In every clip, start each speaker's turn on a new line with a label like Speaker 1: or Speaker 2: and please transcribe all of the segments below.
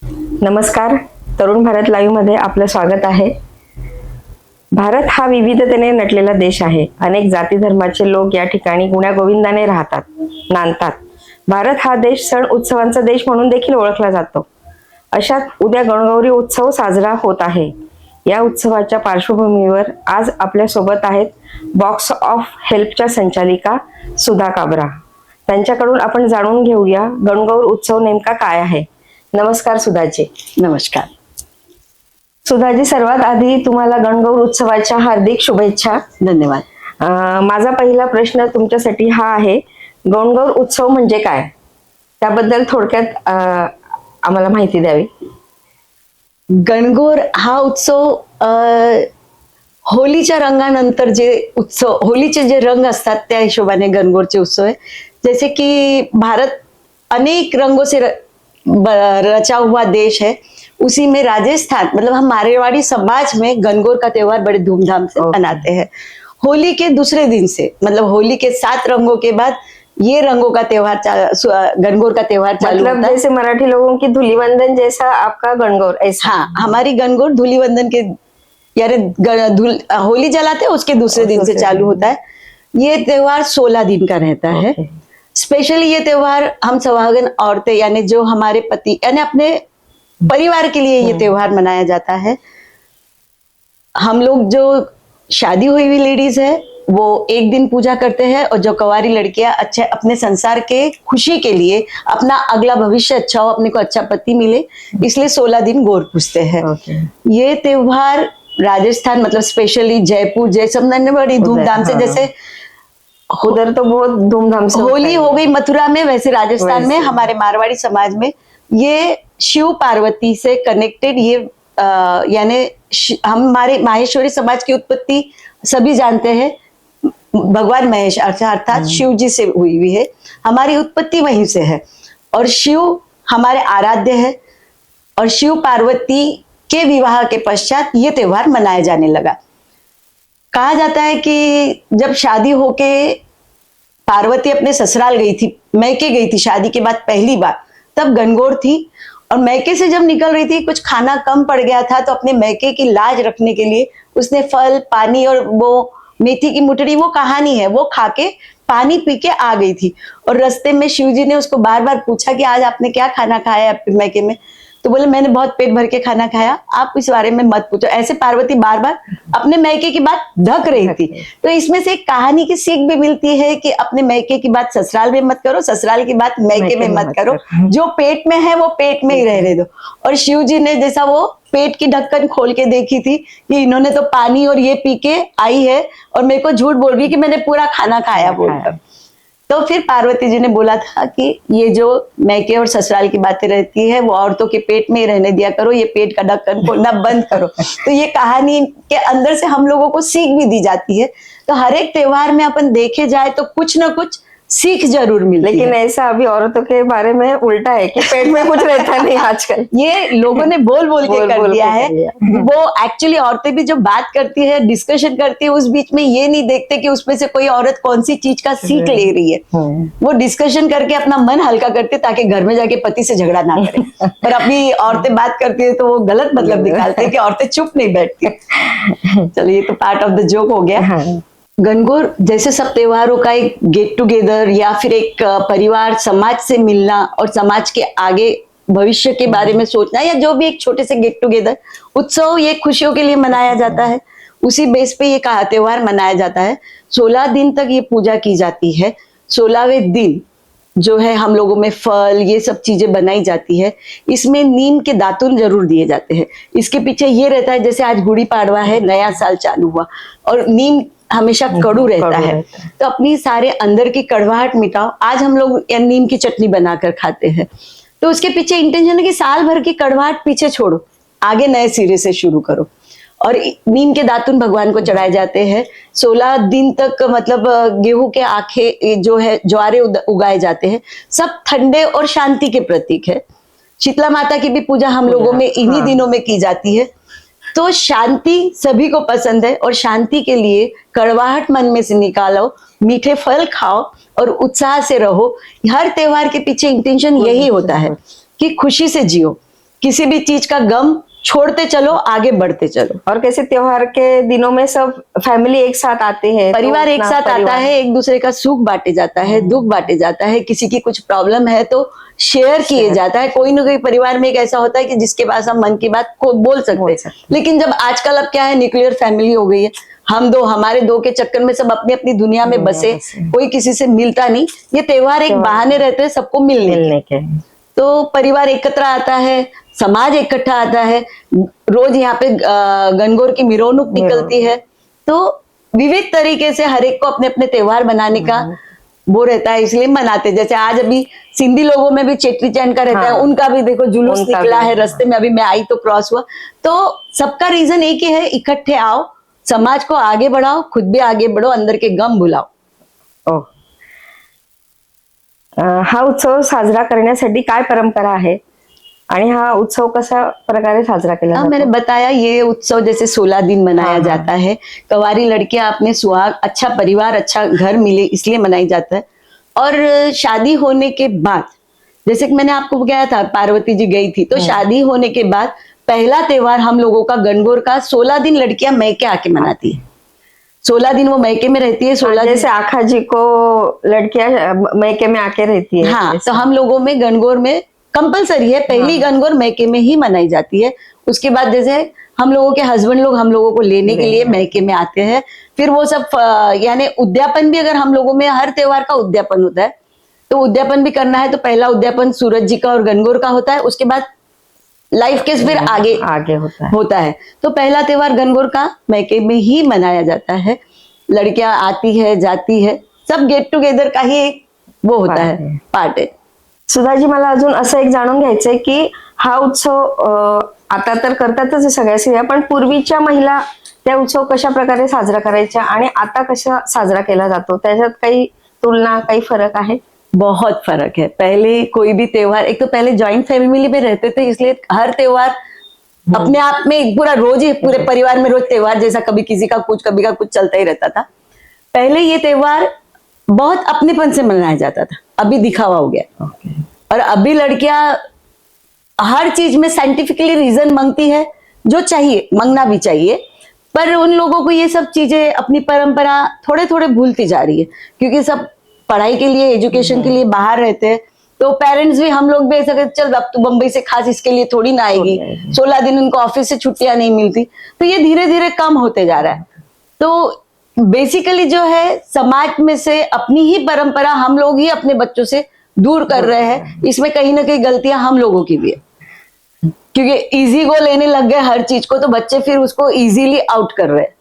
Speaker 1: नमस्कार, तरुण भारत लाईव्ह मध्ये आपलं स्वागत आहे. भारत हा विविधतेने नटलेला देश आहे. अनेक जाती धर्माचे लोक या ठिकाणी गुण्यागोविंदाने राहतात, नांदतात. भारत हा देश सण उत्सवांचा देश म्हणून देखील ओळखला जातो. अशात उद्या गणगौरी उत्सव साजरा होत आहे. या उत्सवाच्या पार्श्वभूमीवर आज आपल्या सोबत आहेत बॉक्स ऑफ हेल्पच्या संचालिका सुधा काबरा. त्यांच्याकडून आपण जाणून घेऊया गणगौर उत्सव नेमका काय आहे. नमस्कार सुधाजी.
Speaker 2: नमस्कार.
Speaker 1: सुधाजी, सर्वात आधी तुम्हाला गणगौर उत्सवाच्या हार्दिक शुभेच्छा.
Speaker 2: धन्यवाद.
Speaker 1: माझा पहिला प्रश्न तुमच्यासाठी हा आहे, गणगौर उत्सव म्हणजे काय, त्याबद्दल थोडक्यात आम्हाला माहिती द्यावी.
Speaker 2: गणगौर हा उत्सव होलीच्या रंगानंतर जे उत्सव, होलीचे जे रंग असतात त्या हिशोबाने गणगौरचे उत्सव आहे. जैसे कि भारत अनेक रंगों से रचा हुआ देश है, उसी में राजस्थान मतलब हम मारवाड़ी समाज में गणगौर का त्योहार बड़े धूमधाम से मनाते हैं. होली के दूसरे दिन से मतलब होली के 7 रंगों के बाद ये रंगों का त्योहार गणगौर का त्योहार चालू
Speaker 1: मतलब
Speaker 2: होता है.
Speaker 1: जैसे मराठी लोगों की धूलिवंदन जैसा आपका गणगौर ऐसा.
Speaker 2: हाँ, हमारी गणगौर धूलिवंदन के यानी होली जलाते हैं उसके दूसरे दिन से चालू होता है. ये त्योहार 16 दिन का रहता है. स्पेशली ये त्योहार हम सुहागन औरतें यानी जो हमारे पति यानी अपने परिवार के लिए ये त्योहार मनाया जाता है. हम लोग जो शादी हुई हुई लेडीज है वो एक दिन पूजा करते हैं, और जो कुंवारी लड़कियां अच्छे अपने संसार के खुशी के लिए अपना अगला भविष्य अच्छा हो, अपने को अच्छा पति मिले, इसलिए 16 दिन गौर पूजते हैं. ये त्योहार राजस्थान मतलब स्पेशली जयपुर जैसलमेर में बड़ी धूमधाम से, जैसे
Speaker 1: उधर तो बहुत धूमधाम से
Speaker 2: होली हो गई मथुरा में, वैसे राजस्थान में हमारे मारवाड़ी समाज में ये शिव पार्वती से कनेक्टेड ये यानी हमारे माहेश्वरी समाज की उत्पत्ति सभी जानते हैं, भगवान महेश अर्थात शिव जी से हुई हुई है. हमारी उत्पत्ति वहीं से है और शिव हमारे आराध्य है. और शिव पार्वती के विवाह के पश्चात ये त्योहार मनाया जाने लगा. कहा जाता है कि जब शादी होके पार्वती अपने ससुराल गई थी, मैके गई थी शादी के बाद पहली बार, तब गणगौर थी. और मैके से जब निकल रही थी, कुछ खाना कम पड़ गया था, तो अपने मैके की लाज रखने के लिए उसने फल पानी और वो मेथी की मुठड़ी, वो कहानी है, वो खा के पानी पी के आ गई थी. और रास्ते में शिव जी ने उसको बार बार पूछा कि आज आपने क्या खाना खाया आपके मैके में. तो बोले मैंने बहुत पेट भर के खाना खाया, आप इस बारे में मत पूछो. ऐसे पार्वती बार बार अपने मैके की बात ढक रही थी. तो इसमें से एक कहानी की सीख भी मिलती है कि अपने मैके की बात ससुराल में मत करो, ससुराल की बात मैके में मत करो. जो पेट में है वो पेट में ही रहने दो. और शिव जी ने जैसा वो पेट की ढक्कन खोल के देखी थी कि इन्होंने तो पानी और ये पी के आई है और मेरे को झूठ बोल रही कि मैंने पूरा खाना खाया बोलकर. तो फिर पार्वती जी ने बोला था कि ये जो मैके और ससुराल की बातें रहती है वो औरतों के पेट में ही रहने दिया करो, ये पेट का ढक्कन खोलना बंद करो. तो ये कहानी के अंदर से हम लोगों को सीख भी दी जाती है. तो हर एक त्योहार में अपन देखे जाए तो कुछ ना कुछ सीख जरूर मिलती
Speaker 1: लेकिन
Speaker 2: है.
Speaker 1: ऐसा अभी औरतों के बारे में उल्टा है कि पेट में कुछ रहता नहीं आजकल.
Speaker 2: ये लोगों ने बोल बोल के कर दिया है. वो एक्चुअली औरतें भी जो बात करती है, डिस्कशन करती है, उस बीच में ये नहीं देखते कि उसमें से कोई औरत कौन सी चीज का सीख ले रही है. वो डिस्कशन करके अपना मन हल्का करते ताकि घर में जाके पति से झगड़ा ना करें. और अपनी औरतें बात करती है तो वो गलत मतलब निकालते हैं कि औरतें चुप नहीं बैठती. चलो ये तो पार्ट ऑफ द जोक हो गया. गणगौर जैसे सब त्योहारों का एक गेट टुगेदर या फिर एक परिवार समाज से मिलना और समाज के आगे भविष्य के बारे में सोचना, या जो भी एक छोटे से गेट टुगेदर उत्सव ये खुशियों के लिए मनाया जाता है. उसी बेस पे ये त्योहार मनाया जाता है. 16 दिन तक ये पूजा की जाती है. 16वें दिन जो है हम लोगों में फल ये सब चीजें बनाई जाती है. इसमें नीम के दातुन जरूर दिए जाते हैं. इसके पीछे ये रहता है, जैसे आज गुड़ी पाड़वा है, नया साल चालू हुआ, और नीम हमेशा कड़ू रहता है. तो अपनी सारे अंदर की कड़वाहट मिटाओ. आज हम लोग नीम की चटनी बनाकर खाते हैं. तो उसके पीछे इंटेंशन है कि साल भर की कड़वाहट पीछे छोड़ो, आगे नए सिरे से शुरू करो. और नीम के दातुन भगवान को चढ़ाए जाते हैं. 16 दिन तक मतलब गेहूं के आखे जो है ज्वारे उगाए जाते हैं. सब ठंडे और शांति के प्रतीक है. शीतला माता की भी पूजा हम लोगों में इन्हीं दिनों में की जाती है. तो शांति सभी को पसंद है, और शांति के लिए कड़वाहट मन में से निकालो, मीठे फल खाओ और उत्साह से रहो. हर त्योहार के पीछे इंटेंशन यही होता है कि खुशी से जियो. किसी भी चीज का गम छोड़ते चलो, आगे बढ़ते चलो।
Speaker 1: और कैसे त्योहार के दिनों में सब फैमिली एक साथ आते हैं,
Speaker 2: परिवार एक साथ आता है, एक दूसरे का सुख बांटे जाता है, दुख बांटे जाता है, किसी की कुछ प्रॉब्लम है तो शेयर किए जाता है। कोई ना कोई परिवार में एक ऐसा होता है कि जिसके पास हम मन की बात को बोल सकते हैं। लेकिन जब आजकल अब क्या है, न्यूक्लियर फैमिली हो गई है, हम दो हमारे दो के चक्कर में सब अपनी अपनी दुनिया में बसे, कोई किसी से मिलता नहीं। ये त्योहार एक बहाने रहते हैं सबको मिलने के। तो परिवार एकत्र आता है, समाज इकट्ठा आता है, रोज यहाँ पे गणगौर की मिरोनुक निकलती है। तो विविध तरीके से हर एक को अपने अपने त्योहार बनाने का वो रहता है, इसलिए मनाते। जैसे आज अभी सिंधी लोगों में भी चेटी चैन का रहता है, उनका भी देखो जुलूस निकला है रास्ते में, अभी मैं आई तो क्रॉस हुआ। तो सबका रीजन एक ही है, इकट्ठे आओ, समाज को आगे बढ़ाओ, खुद भी आगे बढ़ो, अंदर के गम भुलाओ।
Speaker 1: हा उत्सव साजरा करण्यासाठी काय परंपरा आहे आणि हा उत्सव कशा प्रकारे साजरा केला जातो?
Speaker 2: मैंने बताया ये उत्सव जैसे 16 दिन मनाया जाता है। कंवारी लड़कियां अपने सुहाग, अच्छा परिवार, अच्छा घर मिले इसलिए मनाई जाता है। और शादी होने के बाद, जैसे कि मैंने आपको बताया था पार्वती जी गई थी, तो शादी होने के बाद पहला त्योहार हम लोगों का गणगौर का 16 दिन लड़कियां मैके आके मनाती है। 16 दिन वो मैके में रहती है। 16
Speaker 1: जैसे आखा जी को लड़कियां मैके में आके रहती है।
Speaker 2: हाँ, तो हम लोगों में गणगौर में कंपलसरी है, पहली गणगौर मैके में ही मनाई जाती है। उसके बाद जैसे हम लोगों के हस्बैंड लोग हम लोगों को लेने के लिए मैके में आते हैं। फिर वो सब यानी उद्यापन भी, अगर हम लोगों में हर त्योहार का उद्यापन होता है, तो उद्यापन भी करना है तो पहला उद्यापन सूरज जी का और गणगौर का होता है। उसके बाद लाइफ के फिर आगे होता है। तो पहला त्योहार गणगौर का मैके में ही मनाया जाता है। लड़कियां आती है, जाती है, सब गेट टुगेदर का ही एक वो होता है, पार्ट है।
Speaker 1: सुधाजी, मला अजून असं एक जाणून घ्यायचंय की हा उत्सव आता तर करतातच हे सगळ्या स्त्रिया, पण पूर्वीच्या महिला त्या उत्सव कशा प्रकारे साजरा करायच्या आणि आता कशा साजरा केला जातो, त्याच्यात काही तुलना, काही फरक आहे?
Speaker 2: बहुत फर्क है। पहले कोई भी त्योहार, एक तो पहले जॉइंट फैमिली में रहते थे, इसलिए हर त्योहार अपने आप में पूरा रोज ही पूरे परिवार में रोज त्योहार जैसा, कभी किसी का कुछ कभी का कुछ चलता ही रहता था। पहले ये त्योहार बहुत अपनेपन से मनाया जाता था, अभी दिखावा हो गया। और अभी लड़कियां हर चीज में साइंटिफिकली रीजन मांगती है, जो चाहिए, मांगना भी चाहिए, पर उन लोगों को ये सब चीजें, अपनी परंपरा थोड़े थोड़े भूलती जा रही है, क्योंकि सब पढ़ाई के लिए, एजुकेशन के लिए बाहर रहते हैं। तो पेरेंट्स भी, हम लोग भी ऐसा कहते, चल अब तो बंबई से खास इसके लिए थोड़ी ना आएगी, 16 दिन उनको ऑफिस से छुट्टियां नहीं मिलती। तो ये धीरे धीरे कम होते जा रहा है। तो बेसिकली जो है, समाज में से अपनी ही परंपरा हम लोग ही अपने बच्चों से दूर कर रहे हैं। इसमें कहीं ना कहीं गलतियां हम लोगों की भी है, क्योंकि इजी गो लेने लग गए हर चीज को, तो बच्चे फिर उसको इजीली आउट कर रहे हैं।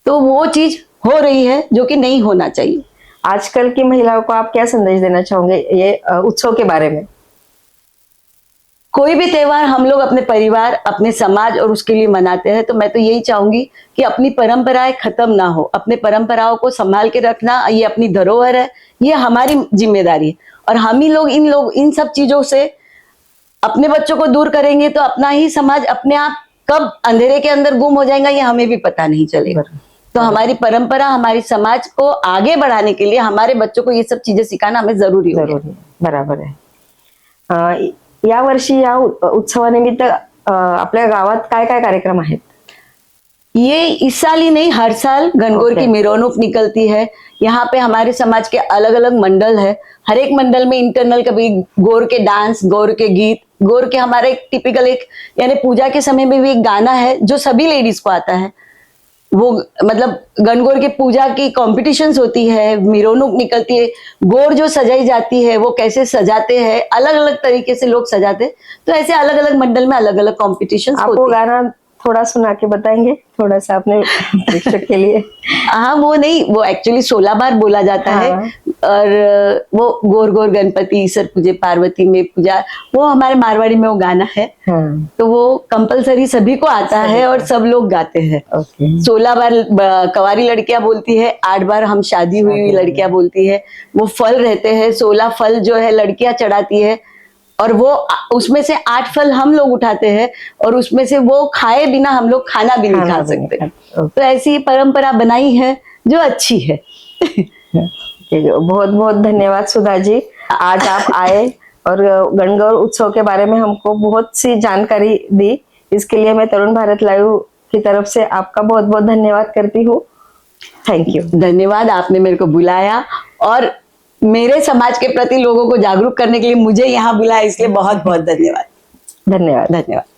Speaker 2: तो वो चीज हो रही है जो कि नहीं होना चाहिए।
Speaker 1: आजकल की महिलाओं को आप क्या संदेश देना चाहोगे ये उत्सव के बारे में?
Speaker 2: कोई भी त्योहार हम लोग अपने परिवार, अपने समाज और उसके लिए मनाते हैं, तो मैं तो यही चाहूंगी कि अपनी परंपराएं खत्म ना हो। अपने परंपराओं को संभाल के रखना, ये अपनी धरोहर है, ये हमारी जिम्मेदारी है। और हम ही लोग इन सब चीजों से अपने बच्चों को दूर करेंगे तो अपना ही समाज अपने आप कब अंधेरे के अंदर गुम हो जाएगा, ये हमें भी पता नहीं चलेगा। तो हमारी परंपरा, हमारी समाज को आगे बढ़ाने के लिए हमारे बच्चों को ये सब चीजें सिखाना हमें जरूरी है।
Speaker 1: बराबर आहे। या वर्षी या उत्सवानिमित्त आपल्या गावात काय काय कार्यक्रम आहेत?
Speaker 2: ये इस साल ही नहीं, हर साल गणगौर की मिरोनुक निकलती है। यहाँ पे हमारे समाज के अलग अलग मंडल है। हर एक मंडल में इंटरनल, कभी गौर के डांस, गौर के गीत, गौर के हमारा एक टिपिकल एक, यानी पूजा के समय में भी एक गाना है जो सभी लेडीज को आता है। वो मतलब गणगौर के पूजा की कॉम्पिटिशन्स होती है, मिरोनुक निकलती है, गौर जो सजाई जाती है वो कैसे सजाते हैं, अलग अलग तरीके से लोग सजाते हैं। तो ऐसे अलग अलग मंडल में अलग अलग कॉम्पिटिशन्स होती है।
Speaker 1: आपको गाना थोड़ा सुना के बताएंगे, थोड़ा सा अपने प्रेक्षक के लिए?
Speaker 2: हाँ, वो नहीं, वो एक्चुअली 16 बार बोला जाता है। और वो गोर गोर गणपति ईश्वर पूजे पार्वती में पूजा, वो हमारे मारवाड़ी में वो गाना है। तो वो कंपलसरी सभी को आता है और सब लोग गाते हैं। 16 बार कंवारी लड़कियां बोलती है, 8 बार हम शादी हुई लड़कियां बोलती है। वो फल रहते हैं, 16 फल जो है लड़कियां चढ़ाती है, और वो उसमें से 8 फल हम लोग उठाते हैं, और उसमें से वो खाए बिना हम लोग खाना भी नहीं खा सकते। तो ऐसी परंपरा बनाई है जो अच्छी है।
Speaker 1: बहुत बहुत धन्यवाद सुधा जी, आज आप आए और गणगौर उत्सव के बारे में हमको बहुत सी जानकारी दी। इसके लिए मैं तरुण भारत लाइव की तरफ से आपका बहुत बहुत धन्यवाद करती हूँ। Thank you.
Speaker 2: धन्यवाद, आपने मेरे को बुलाया और मेरे समाज के प्रति लोगों को जागरूक करने के लिए मुझे यहाँ बुलाया, इसलिए बहुत बहुत धन्यवाद।
Speaker 1: धन्यवाद।
Speaker 2: धन्यवाद।